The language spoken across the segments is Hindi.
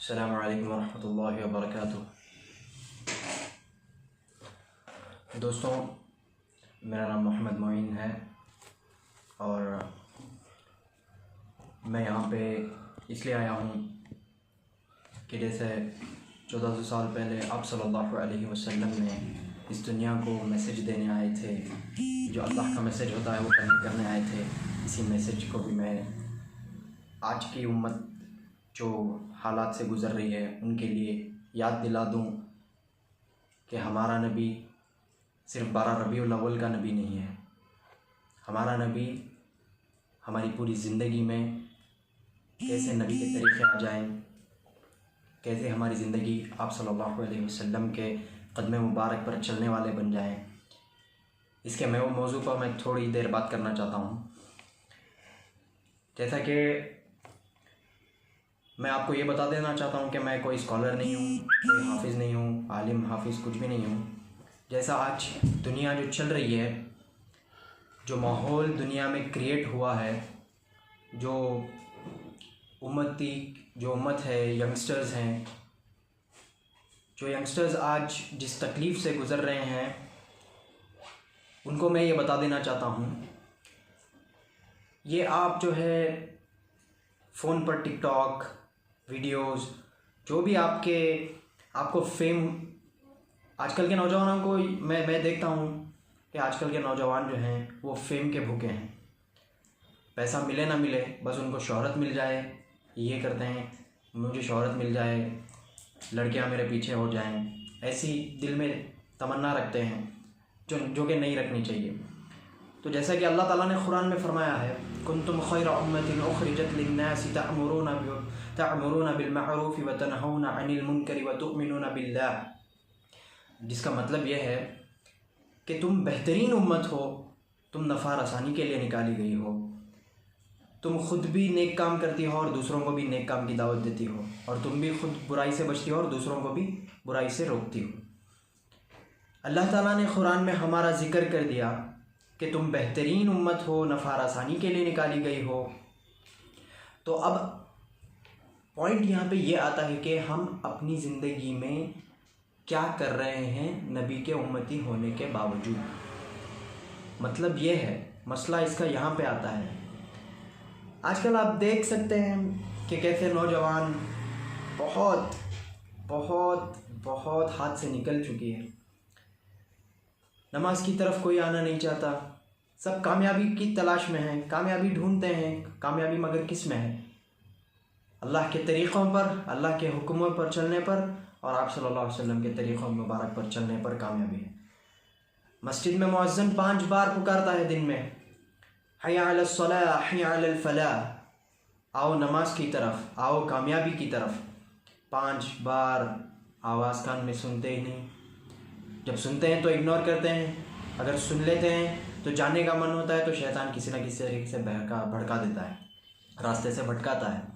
अस्सलामु अलैकुम वरहमतुल्लाहि वबरकातुह। दोस्तों, मेरा नाम मोहम्मद मोइन है और मैं यहाँ पे इसलिए आया हूँ कि जैसे 1400 साल पहले आप सल्लल्लाहु अलैहि वसल्लम ने इस दुनिया को मैसेज देने आए थे। जो अल्लाह का मैसेज होता है वो करने आए थे। इसी मैसेज को भी मैं आज की उम्मत जो हालात से गुज़र रही है उनके लिए याद दिला दूँ कि हमारा नबी सिर्फ़ 12 रबीउल अव्वल का नबी नहीं है। हमारा नबी हमारी पूरी ज़िंदगी में कैसे नबी के तरीक़े आ जाएं, कैसे हमारी ज़िंदगी आप सल्लल्लाहु अलैहि वसल्लम के क़दम मुबारक पर चलने वाले बन जाएं, इसके मैं वो मौजू पर मैं थोड़ी देर बात करना चाहता हूँ। जैसा कि मैं आपको ये बता देना चाहता हूँ कि मैं कोई स्कॉलर नहीं हूँ, कोई हाफिज़ नहीं हूँ, आलिम हाफिज़ कुछ भी नहीं हूँ। जैसा आज दुनिया जो चल रही है, जो माहौल दुनिया में क्रिएट हुआ है, जो उम्मत है, यंगस्टर्स हैं, जो यंगस्टर्स आज जिस तकलीफ़ से गुज़र रहे हैं उनको मैं ये बता देना चाहता हूँ। ये आप जो है फ़ोन पर टिकटॉक वीडियोस जो भी आपको फेम, आजकल के नौजवानों को मैं देखता हूँ कि आजकल के नौजवान जो हैं वो फेम के भूखे हैं। पैसा मिले ना मिले, बस उनको शोहरत मिल जाए, ये करते हैं मुझे शोहरत मिल जाए, लड़कियां मेरे पीछे हो जाएं, ऐसी दिल में तमन्ना रखते हैं जो कि नहीं रखनी चाहिए। तो जैसा कि अल्लाह ताला ने कुरान में फ़रमाया है, कुंतुम खैरा उम्मतिन उखरिजत लिन्नासि तअमुरूना बिल मअरूफ व तनहौना अनिल मुनकरि व तुमिनूना बिल्लाह। जिसका मतलब यह है कि तुम बेहतरीन उम्मत हो, तुम नफ़ा रसानी के लिए निकाली गई हो, तुम ख़ुद भी नेक काम करती हो और दूसरों को भी नेक काम की दावत देती हो, और तुम भी खुद बुराई से बचती हो और दूसरों को भी बुराई से रोकती हो। अल्लाह ताला ने कुरान में हमारा ज़िक्र कर दिया कि तुम बेहतरीन उम्मत हो, नफ़ा रसानी के लिए निकाली गई हो। तो अब पॉइंट यहाँ पे ये आता है कि हम अपनी ज़िंदगी में क्या कर रहे हैं नबी के उम्मती होने के बावजूद। मतलब ये है, मसला इसका यहाँ पे आता है। आजकल आप देख सकते हैं कि कैसे नौजवान बहुत बहुत बहुत हाथ से निकल चुकी है। नमाज की तरफ कोई आना नहीं चाहता, सब कामयाबी की तलाश में हैं, कामयाबी ढूंढते हैं। कामयाबी मगर किस में है? अल्लाह के तरीक़ों पर, अल्लाह के हुक्मों पर चलने पर और आप सल्लल्लाहु अलैहि वसल्लम के तरीक़ों मुबारक पर चलने पर कामयाबी है। मस्जिद में मुअज्जिन 5 बार पुकारता है दिन में, हय्या अलस सलाह हय्या अलल फलाह, आओ नमाज की तरफ, आओ कामयाबी की तरफ। 5 बार आवाज़ कान में सुनते ही नहीं। जब सुनते हैं तो इग्नोर करते हैं, अगर सुन लेते हैं तो जानने का मन होता है तो शैतान किसी न किसी तरीके से भड़का देता है, रास्ते से भटकाता है।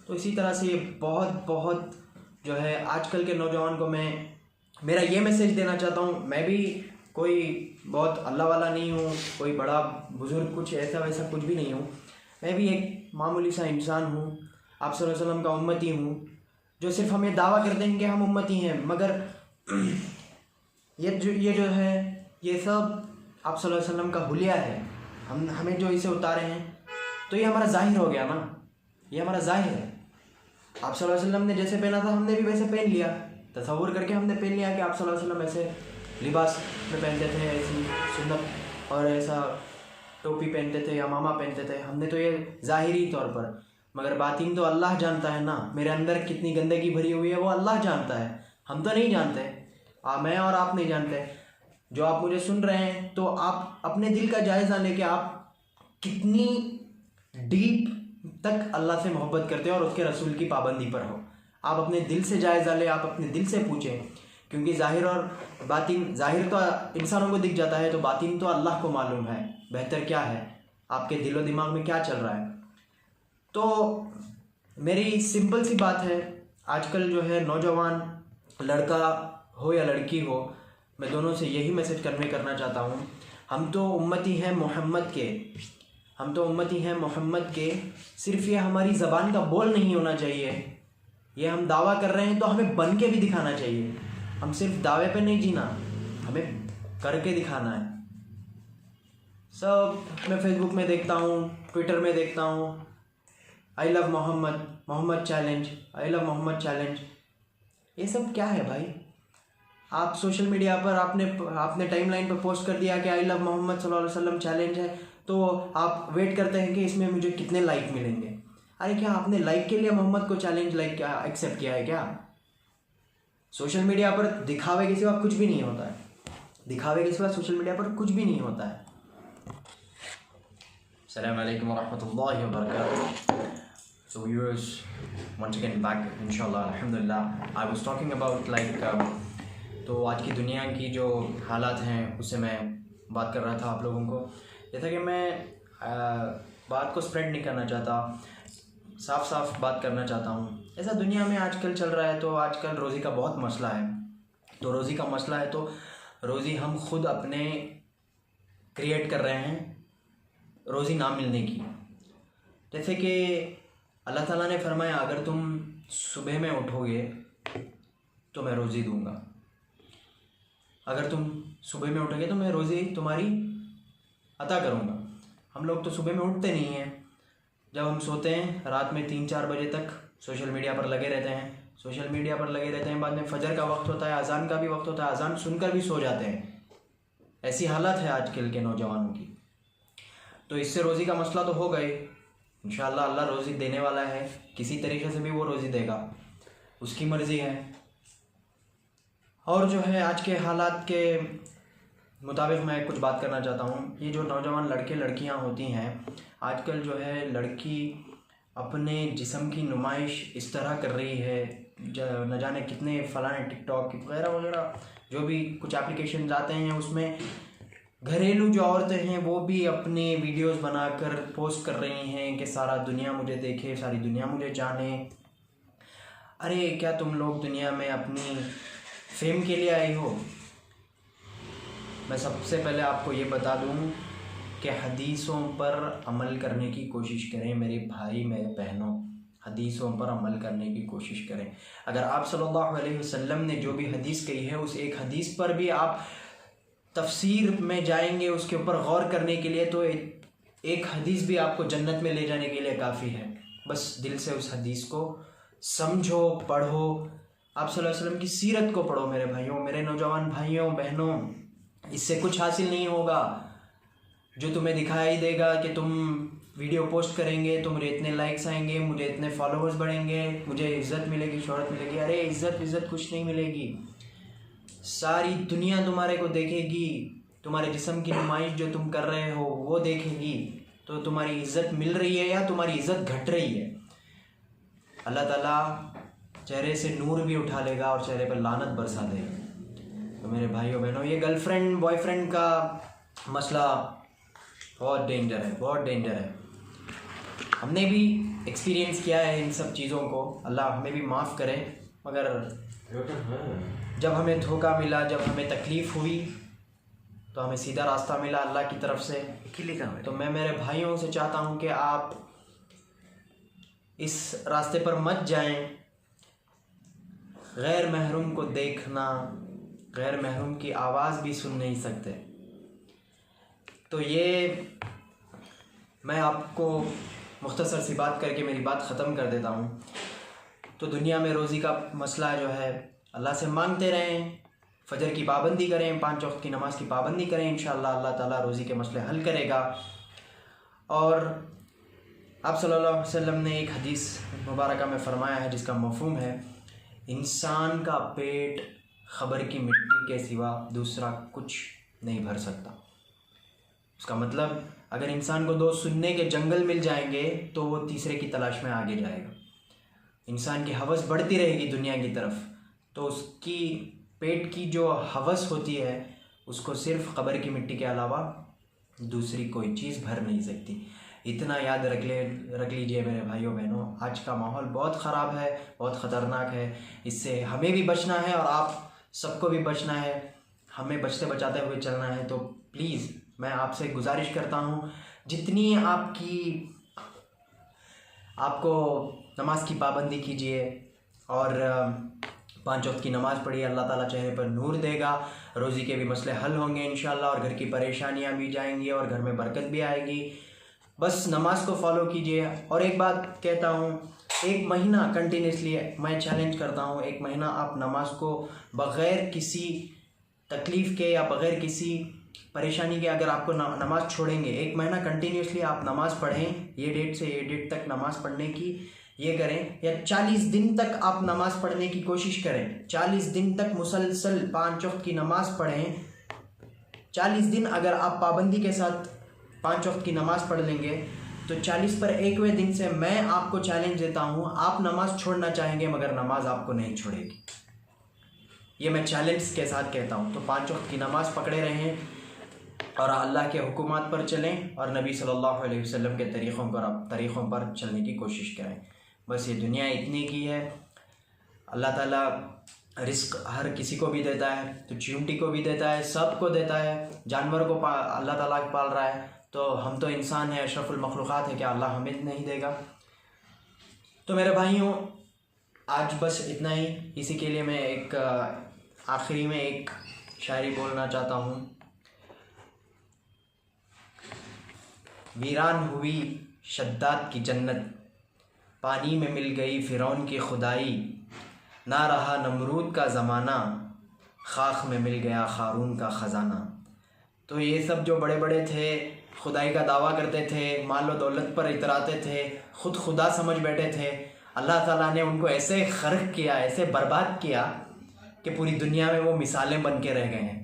तो इसी तरह से ये बहुत जो है आजकल के नौजवान को मेरा ये मैसेज देना चाहता हूँ। मैं भी कोई बहुत अल्लाह वाला नहीं हूँ, कोई बड़ा बुज़ुर्ग कुछ ऐसा वैसा कुछ भी नहीं हूँ। मैं भी एक मामूली सा इंसान हूँ, आप सल्लल्लाहु अलैहि वसल्लम का उम्मती हूँ, जो सिर्फ हम ये दावा करते हैं कि हम उम्मती हैं। मगर ये जो है ये सब आप सल्लल्लाहु अलैहि वसल्लम का हुलिया है। हमें जो इसे उतारे हैं तो ये हमारा ज़ाहिर हो गया ना, ये हमारा ज़ाहिर है। आप सल्लल्लाहु अलैहि वसल्लम ने जैसे पहना था हमने भी वैसे पहन लिया, तसव्वुर करके हमने पहन लिया कि आप सल्लल्लाहु अलैहि वसल्लम ऐसे लिबास में पहनते थे, ऐसी सुन्नत और ऐसा टोपी पहनते थे या मामा पहनते थे। हमने तो ये ज़ाहिरी तौर पर, मगर बातिन तो अल्लाह जानता है ना। मेरे अंदर कितनी गंदगी भरी हुई है वो अल्लाह जानता है, हम तो नहीं जानते। मैं और आप नहीं जानते। जो आप मुझे सुन रहे हैं तो आप अपने दिल का जायज़ा लेके आप कितनी डीप तक अल्लाह से मोहब्बत करते हो और उसके रसूल की पाबंदी पर हो। आप अपने दिल से जायज़ा ले, आप अपने दिल से पूछें, क्योंकि ज़ाहिर और बातिन, ज़ाहिर तो इंसानों को दिख जाता है, तो बातिन तो अल्लाह को मालूम है बेहतर क्या है, आपके दिलो दिमाग में क्या चल रहा है। तो मेरी सिंपल सी बात है, आजकल जो है नौजवान, लड़का हो या लड़की हो, मैं दोनों से यही मैसेज करना चाहता हूँ। हम तो उम्मती हैं मोहम्मद के, हम तो उम्मती हैं मोहम्मद के। सिर्फ़ ये हमारी ज़बान का बोल नहीं होना चाहिए, ये हम दावा कर रहे हैं तो हमें बन के भी दिखाना चाहिए। हम सिर्फ दावे पे नहीं जीना, हमें करके दिखाना है। सब मैं फेसबुक में देखता हूँ, ट्विटर में देखता हूँ, I love Mohammad, Mohammad challenge, I love Mohammad challenge. ये सब क्या है भाई? आप सोशल मीडिया पर आपने टाइमलाइन पर पोस्ट कर दिया कि आई लव मोहम्मद सल्लल्लाहु अलैहि वसल्लम चैलेंज है, तो आप वेट करते हैं कि इसमें मुझे कितने लाइक मिलेंगे। अरे क्या आपने लाइक के लिए मोहम्मद को चैलेंज एक्सेप्ट किया है क्या? सोशल मीडिया पर दिखावे के सिवा कुछ भी नहीं होता है, दिखावे के सिवा सोशल मीडिया पर कुछ भी नहीं होता है। अस्सलाम वालेकुम वरहमतुल्लाहि वबरकातुहू। So viewers, once again back inshallah, alhamdulillah. I was talking about तो आज की दुनिया की जो हालात हैं उससे मैं बात कर रहा था आप लोगों को। जैसा कि मैं बात को स्प्रेड नहीं करना चाहता, साफ साफ बात करना चाहता हूँ। ऐसा दुनिया में आजकल चल रहा है, तो आजकल रोज़ी का बहुत मसला है। तो रोज़ी का मसला है तो रोज़ी हम खुद अपने क्रिएट कर रहे हैं, रोज़ी ना मिलने की। जैसे कि अल्लाह ताला ने फरमाया, अगर तुम सुबह में उठोगे तो मैं रोज़ी दूंगा। अगर तुम सुबह में उठोगे तो मैं रोज़ी तुम्हारी अता करूँगा। हम लोग तो सुबह में उठते नहीं हैं। जब हम सोते हैं रात में 3-4 बजे तक सोशल मीडिया पर लगे रहते हैं। बाद में फजर का वक्त होता है, अजान का भी वक्त होता है, अजान सुनकर भी सो जाते हैं। ऐसी हालत है आजकल के नौजवानों की। तो इससे रोज़ी का मसला तो हो गए। इंशाअल्लाह अल्लाह रोज़ी देने वाला है, किसी तरीके से भी वो रोज़ी देगा, उसकी मर्ज़ी है। और जो है आज के हालात के मुताबिक मैं कुछ बात करना चाहता हूँ। ये जो नौजवान लड़के लड़कियाँ होती हैं आजकल, जो है लड़की अपने जिस्म की नुमाइश इस तरह कर रही है, न जाने कितने फलाने टिकटॉक वगैरह वगैरह जो भी कुछ एप्लीकेशन आते हैं, उसमें घरेलू जो औरतें हैं वो भी अपने वीडियोस बनाकर पोस्ट कर रही हैं कि सारा दुनिया मुझे देखे, सारी दुनिया मुझे जाने। अरे क्या तुम लोग दुनिया में अपनी फेम के लिए आई हो? मैं सबसे पहले आपको ये बता दूं कि हदीसों पर अमल करने की कोशिश करें मेरे भाई, मेरे बहनों। हदीसों पर अमल करने की कोशिश करें। अगर आप सल्लल्लाहु अलैहि वसल्लम ने जो भी हदीस कही है, उस एक हदीस पर भी आप तफसीर में जाएंगे, उसके ऊपर गौर करने के लिए, तो एक हदीस भी आपको जन्नत में ले जाने के लिए काफ़ी है। बस दिल से उस हदीस को समझो, पढ़ो, आप सल्लल्लाहु अलैहि वसल्लम की सीरत को पढ़ो मेरे भाइयों, मेरे नौजवान भाइयों बहनों। इससे कुछ हासिल नहीं होगा। जो तुम्हें दिखाई देगा कि तुम वीडियो पोस्ट करेंगे तो मुझे इतने लाइक्स आएंगे, मुझे इतने फॉलोअर्स बढ़ेंगे, मुझे इज़्ज़त मिलेगी, शोहरत मिलेगी। अरे इज़्ज़त कुछ नहीं मिलेगी। सारी दुनिया तुम्हारे को देखेगी, तुम्हारे जिस्म की नुमाइश जो तुम कर रहे हो वो देखेगी। तो तुम्हारी इज़्ज़त मिल रही है या तुम्हारी इज़्ज़त घट रही है? अल्लाह ताला चेहरे से नूर भी उठा लेगा और चेहरे पर लानत बरसा देगा। तो मेरे भाइयों बहनों, ये गर्लफ्रेंड बॉयफ्रेंड का मसला बहुत डेंजर है। हमने भी एक्सपीरियंस किया है इन सब चीज़ों को, अल्लाह हमें भी माफ़ करे। मगर जब हमें धोखा मिला, जब हमें तकलीफ़ हुई, तो हमें सीधा रास्ता मिला अल्लाह की तरफ से। तो मैं मेरे भाइयों से चाहता हूँ कि आप इस रास्ते पर मत जाएं। गैर महरूम को देखना, गैर महरूम की आवाज़ भी सुन नहीं सकते। तो ये मैं आपको मुख्तसर सी बात करके मेरी बात ख़त्म कर देता हूँ। तो दुनिया में रोज़ी का मसला जो है अल्लाह से मांगते रहें, फजर की पाबंदी करें, 5 वक्त की नमाज़ की पाबंदी करें। इंशाअल्लाह अल्लाह ताला रोज़ी के मसले हल करेगा। और आप सल्लल्लाहु अलैहि वसल्लम ने एक हदीस मुबारका में फ़रमाया है जिसका मफ़हूम है, इंसान का पेट खबर की मिट्टी के सिवा दूसरा कुछ नहीं भर सकता। उसका मतलब अगर इंसान को 2 सुनने के जंगल मिल जाएंगे तो वो तीसरे की तलाश में आगे जाएगा। इंसान की हवस बढ़ती रहेगी दुनिया की तरफ, तो उसकी पेट की जो हवस होती है उसको सिर्फ खबर की मिट्टी के अलावा दूसरी कोई चीज़ भर नहीं सकती। इतना याद रख लीजिए मेरे भाइयों बहनों। आज का माहौल बहुत ख़राब है, बहुत ख़तरनाक है। इससे हमें भी बचना है और आप सबको भी बचना है। हमें बचते बचाते हुए चलना है। तो प्लीज़ मैं आपसे गुजारिश करता हूँ, जितनी आपको नमाज की पाबंदी कीजिए, और 5 वक्त की नमाज़ पढ़िए। अल्लाह ताला चेहरे पर नूर देगा, रोज़ी के भी मसले हल होंगे इंशाअल्लाह, और घर की परेशानियां भी जाएंगी और घर में बरकत भी आएगी। बस नमाज को फॉलो कीजिए। और एक बात कहता हूँ, 1 महीना कंटिन्यूसली मैं चैलेंज करता हूँ, 1 महीना आप नमाज को बग़ैर किसी तकलीफ़ के या बग़ैर किसी परेशानी के अगर आपको नमाज़ छोड़ेंगे, 1 महीना कंटिन्यूसली आप नमाज़ पढ़ें, ये डेट से ये डेट तक नमाज़ पढ़ने की ये करें, या 40 दिन तक आप नमाज़ पढ़ने की कोशिश करें। 40 दिन तक मुसलसल 5 वक्त की नमाज़ पढ़ें। 40 दिन अगर आप पाबंदी के साथ 5 वक्त की नमाज़ पढ़ लेंगे तो 40 पर 1वें दिन से मैं आपको चैलेंज देता हूँ, आप नमाज़ छोड़ना चाहेंगे मगर नमाज आपको नहीं छोड़ेगी। ये मैं चैलेंज के साथ कहता हूँ। तो 5 वक्त की नमाज़ पकड़े रहें और अल्लाह के हुकूमात पर चलें और नबी सल्लल्लाहु अलैहि वसल्लम के तरीक़ों पर चलने की कोशिश करें। बस ये दुनिया इतनी की है। अल्लाह ताला रिस्क हर किसी को भी देता है, तो चींटी को भी देता है, सबको देता है, जानवर को अल्लाह ताला पाल रहा है, तो हम तो इंसान है, अशरफुल मखलूक़ात है, क्या अल्लाह हमें नहीं देगा? तो मेरे भाइयों, आज बस इतना ही। इसी के लिए मैं एक आखिरी में एक शायरी बोलना चाहता हूँ। वीरान हुई शद्दाद की जन्नत, पानी में मिल गई फ़िरौन की खुदाई, ना रहा नमरूद का ज़माना, खाक में मिल गया क़ारून का ख़जाना। तो ये सब जो बड़े बड़े थे, खुदाई का दावा करते थे, माल व दौलत पर इतराते थे, ख़ुद खुदा समझ बैठे थे, अल्लाह ताला ने उनको ऐसे ख़र्क किया, ऐसे बर्बाद किया कि पूरी दुनिया में वो मिसालें बन के रह गए हैं।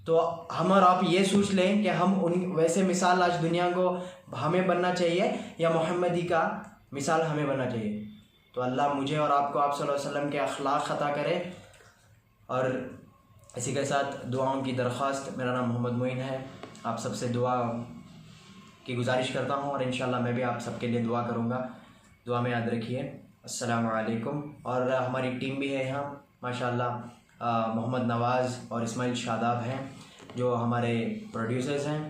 तो हम और आप ये सोच लें कि हम उन वैसे मिसाल आज दुनिया को हमें बनना चाहिए या मोहम्मदी का मिसाल हमें बनना चाहिए। तो अल्लाह मुझे और आपको आप सल्लल्लाहु अलैहि वसल्लम के अखलाक अता करे। और इसी के साथ दुआओं की दरख्वास्त, मेरा नाम मोहम्मद मोइन है, आप सबसे दुआ की गुजारिश करता हूँ और इंशाअल्लाह मैं भी आप सबके लिए दुआ करूँगा। दुआ में याद रखिए। अस्सलामु अलैकुम। और हमारी टीम भी है यहाँ माशाअल्लाह, मोहम्मद नवाज़ और इस्माइल शादाब हैं जो हमारे प्रोड्यूसर्स हैं।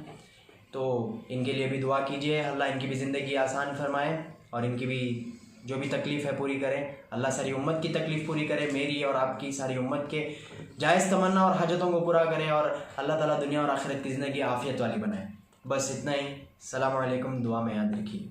तो इनके लिए भी दुआ कीजिए, अल्लाह इनकी भी ज़िंदगी आसान फरमाए और इनकी भी जो भी तकलीफ़ है पूरी करें। अल्लाह सारी उम्मत की तकलीफ़ पूरी करे, मेरी और आपकी सारी उम्मत के जायज़ तमन्ना और हाजतों को पूरा करें और अल्लाह ताला दुनिया और आखिरत की ज़िंदगी आफ़ियत वाली बनाए। बस इतना ही। अस्सलामु अलैकुम। दुआ में याद रखिए।